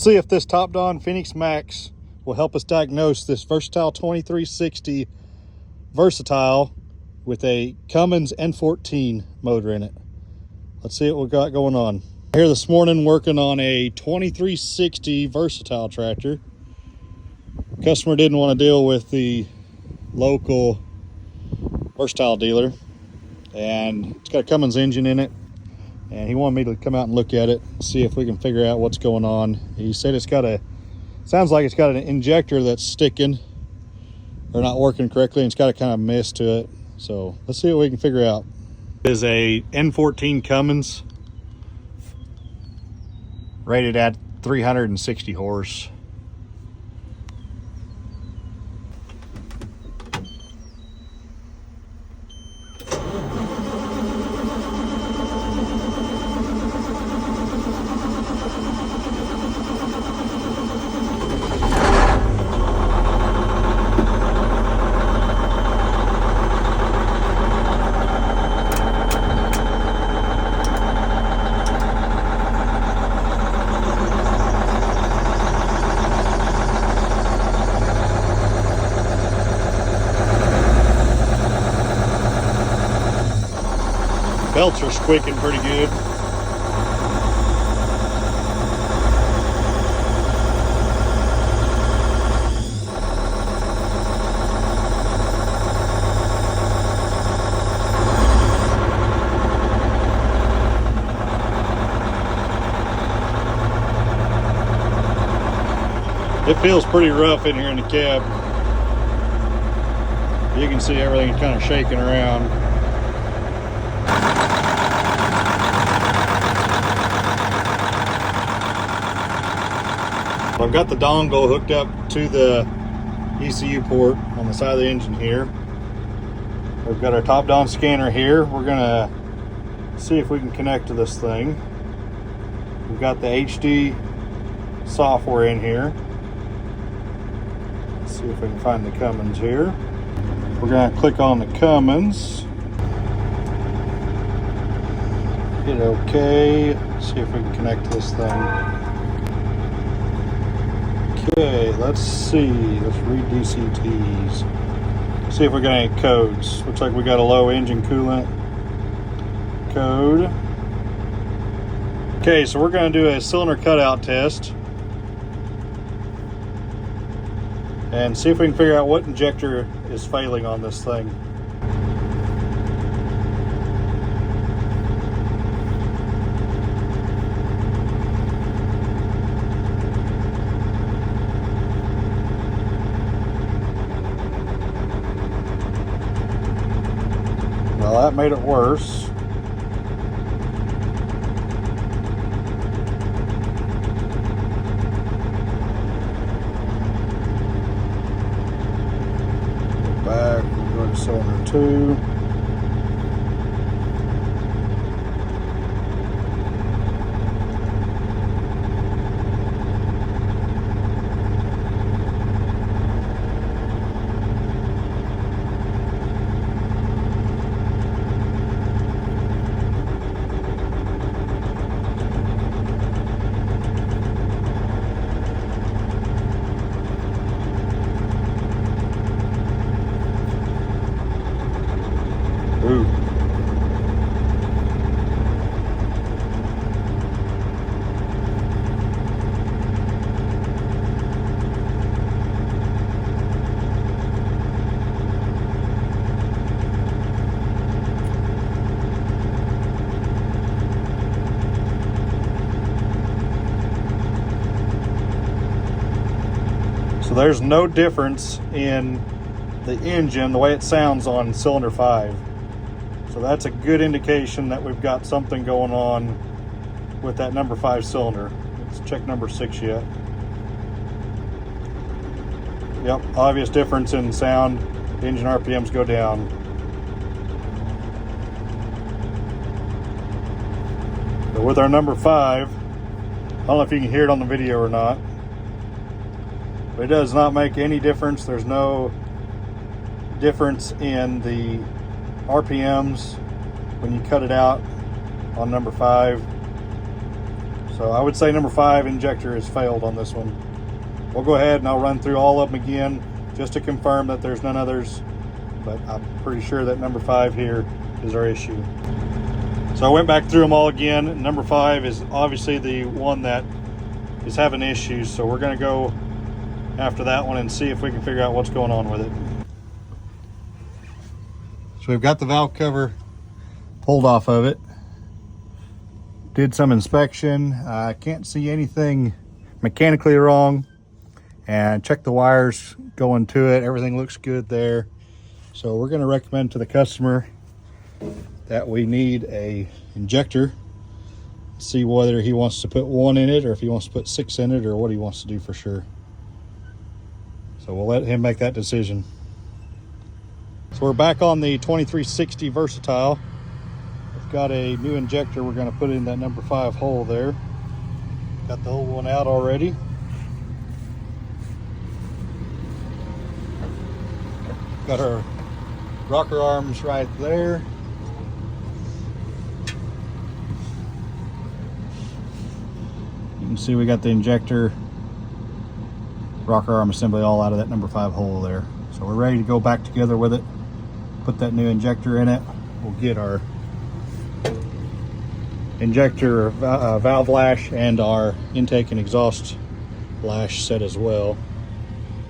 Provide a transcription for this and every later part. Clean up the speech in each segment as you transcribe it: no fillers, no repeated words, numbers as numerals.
See if this Topdon Phoenix Max will help us diagnose this versatile 2360 versatile with a Cummins N14 motor in it. Let's see what we got going on. Here this morning working on a 2360 versatile tractor. Customer didn't want to deal with the local versatile dealer, and it's got a Cummins engine in it, and he wanted me to come out and look at it, see if we can figure out what's going on. He said it's got sounds like it's got an injector that's sticking or not working correctly, and it's got a kind of mist to it. So let's see what we can figure out. It is a N14 Cummins rated at 360 horse. Belts are squeaking pretty good. It feels pretty rough in here in the cab. You can see everything kind of shaking around. I've got the dongle hooked up to the ECU port on the side of the engine here. We've got our Topdon scanner here. We're gonna see if we can connect to this thing. We've got the HD software in here. Let's see if we can find the Cummins here. We're gonna click on the Cummins. Hit OK. See if we can connect to this thing. Okay, let's see. Let's read DCTs. See if we got any codes. Looks like we got a low engine coolant code. Okay, so we're going to do a cylinder cutout test and see if we can figure out what injector is failing on this thing. Well, that made it worse. Go back, we'll go to cylinder 2. Ooh. So there's no difference in the engine, the way it sounds on cylinder 5. So that's a good indication that we've got something going on with that number 5 cylinder. Let's check number 6 yet. Yep, obvious difference in sound. The engine RPMs go down. But with our number 5, I don't know if you can hear it on the video or not, but it does not make any difference. There's no difference in the RPMs when you cut it out on number 5. So I would say number 5 injector has failed on this one. We'll go ahead and I'll run through all of them again just to confirm that there's none others, but I'm pretty sure that number 5 here is our issue. So I went back through them all again. Number 5 is obviously the one that is having issues, so we're going to go after that one and see if we can figure out what's going on with it. So we've got the valve cover pulled off of it. Did some inspection. I can't see anything mechanically wrong, and checked the wires going to it. Everything looks good there. So we're going to recommend to the customer that we need a injector. See whether he wants to put 1 in it or if he wants to put 6 in it or what he wants to do for sure. So we'll let him make that decision. So we're back on the 2360 Versatile. We've got a new injector we're going to put in that number 5 hole there. Got the old one out already. Got our rocker arms right there. You can see we got the injector, rocker arm assembly all out of that number 5 hole there. So we're ready to go back together with it. Put that new injector in it. We'll get our injector valve lash and our intake and exhaust lash set as well.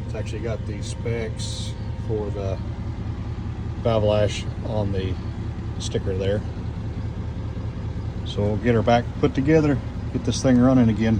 It's actually got the specs for the valve lash on the sticker there. So we'll get her back put together, get this thing running again.